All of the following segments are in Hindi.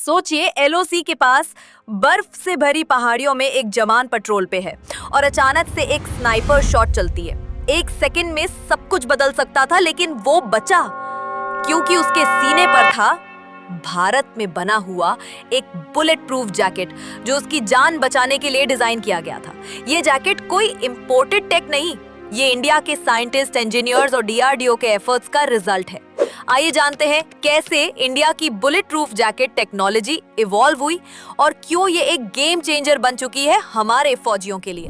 सोचिए एलओसी के पास बर्फ से भरी पहाड़ियों में एक जवान पेट्रोल पे है और अचानक से एक स्नाइपर शॉट चलती है। एक सेकंड में सब कुछ बदल सकता था, लेकिन वो बचा क्योंकि उसके सीने पर था भारत में बना हुआ एक बुलेट प्रूफ जैकेट जो उसकी जान बचाने के लिए डिजाइन किया गया था। ये जैकेट कोई इंपोर्टेड टेक नहीं, ये इंडिया के साइंटिस्ट, इंजीनियर्स और डीआरडीओ के एफर्ट्स का रिजल्ट है। आइए जानते हैं कैसे इंडिया की bullet proof jacket technology evolve हुई और क्यों ये एक गेम चेंजर बन चुकी है हमारे फौजियों के लिए।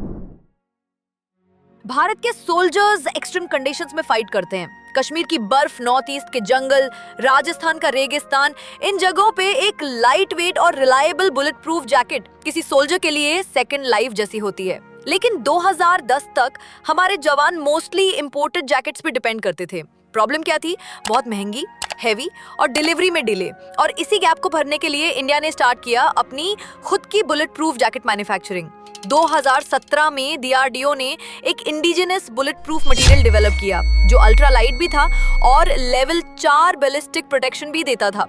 भारत के सोल्जर्स एक्सट्रीम कंडीशंस में फाइट करते हैं। कश्मीर की बर्फ, नॉर्थ ईस्ट के जंगल, राजस्थान का रेगिस्तान, इन जगहों पे एक लाइट वेट और रिलायबल बुलेट प्रूफ जैकेट किसी सोल्जर के लिए सेकंड लाइफ जैसी होती है। लेकिन 2010 तक हमारे जवान मोस्टली इंपोर्टेड जैकेट्स पे डिपेंड करते थे। प्रॉब्लम क्या थी? बहुत महंगी, हेवी और डिलीवरी में डिले। और इसी गैप को भरने के लिए इंडिया ने स्टार्ट किया अपनी खुद की बुलेट प्रूफ जैकेट मैन्युफैक्चरिंग। 2017 में डीआरडीओ ने एक indigenous bullet proof material develop किया जो अल्ट्रा लाइट भी था और लेवल 4 बैलिस्टिक प्रोटेक्शन भी देता था।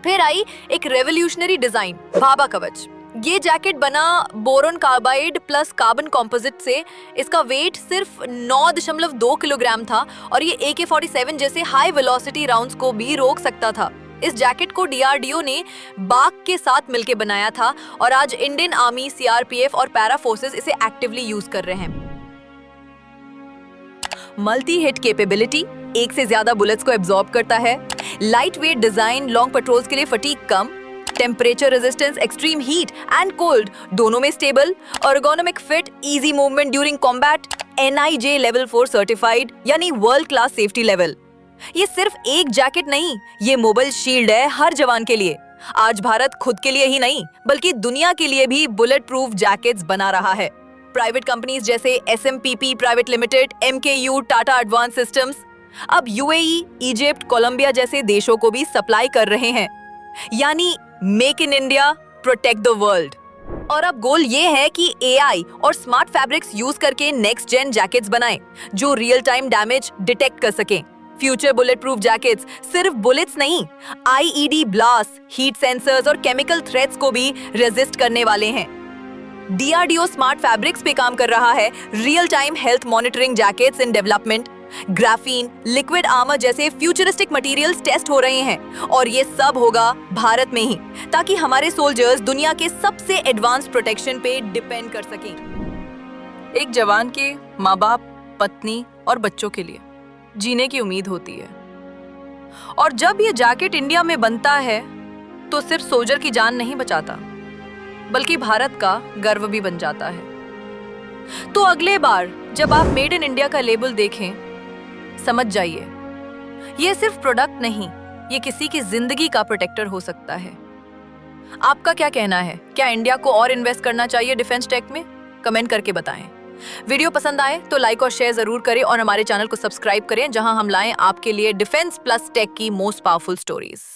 फिर आई एक रेवोल्यूशनरी डिजाइन, भाभा कवच। ये जैकेट बना boron carbide plus carbon composite से। इसका वेट सिर्फ 9.2 किलोग्राम था और ये AK-47 जैसे हाई वेलोसिटी राउंड्स को भी रोक सकता था। इस जैकेट को डीआरडीओ ने बाग के साथ मिलकर बनाया था और आज इंडियन आर्मी, सीआरपीएफ और पैरा फोर्सेस इसे एक्टिवली यूज कर रहे हैं। मल्टी हिट कैपेबिलिटी, एक से ज्यादा बुलेट्स को एब्जॉर्ब करता है। Light weight design, long patrols के लिए fatigue come. Temperature resistance, extreme heat and cold दोनों में stable. Ergonomic fit, easy movement during combat. NIJ level 4 certified यानी वर्ल्ड क्लास सेफ्टी लेवल। ये सिर्फ एक जैकेट नहीं, ये मोबाइल शील्ड है हर जवान के लिए। आज भारत खुद के लिए ही नहीं बल्कि दुनिया के लिए भी बुलेट प्रूफ जैकेट्स बना रहा है। प्राइवेट कंपनीज जैसे SMPP private limited, MKU, Tata advance systems अब UAE, इजिप्ट, कोलंबिया जैसे देशों को भी सप्लाई कर रहे हैं। यानी make in India, protect the world. और अब गोल ये है कि AI और स्मार्ट फैब्रिक्स यूज करके नेक्स्ट जेन जैकेट्स बनाएं जो रियल टाइम डैमेज डिटेक्ट कर सकें। फ्यूचर बुलेट प्रूफ जैकेट्स सिर्फ बुलेट्स नहीं, IED ब्लास्ट, हीट सेंसर्स और केमिकल थ्रेट्स को भी रेजिस्ट करने वाले हैं। डीआरडीओ स्मार्ट फैब्रिक्स पे काम कर रहा है। Real time health monitoring jackets in development. Graphene, liquid armour जैसे फ्यूचरिस्टिक मटेरियल्स टेस्ट हो रहे हैं और ये सब होगा भारत में ही, ताकि हमारे सोल्जर्स दुनिया के सबसे एडवांस प्रोटेक्शन पे डिपेंड कर सकें। एक जवान के माँ बाप, पत्नी और बच्चों के लिए जीने की उम्मीद होती है और जब ये जैकेट इंडिया में बनता है तो सिर्फ सोल्जर की जान नहीं बचाता बल्कि भारत का गर्व भी बन जाता है। तो अगले बार जब आप मेड इन इंडिया का लेबल देखें, समझ जाइए ये सिर्फ प्रोडक्ट नहीं, ये किसी की जिंदगी का प्रोटेक्टर हो सकता है। आपका क्या कहना है? क्या इंडिया को और इन्वेस्ट करना चाहिए डिफेंस टेक में? कमेंट करके बताएं। वीडियो पसंद आए तो लाइक और शेयर जरूर करें और हमारे चैनल को सब्सक्राइब करें, जहां हम लाएं आपके लिए डिफेंस प्लस टेक की मोस्ट पावरफुल स्टोरीज।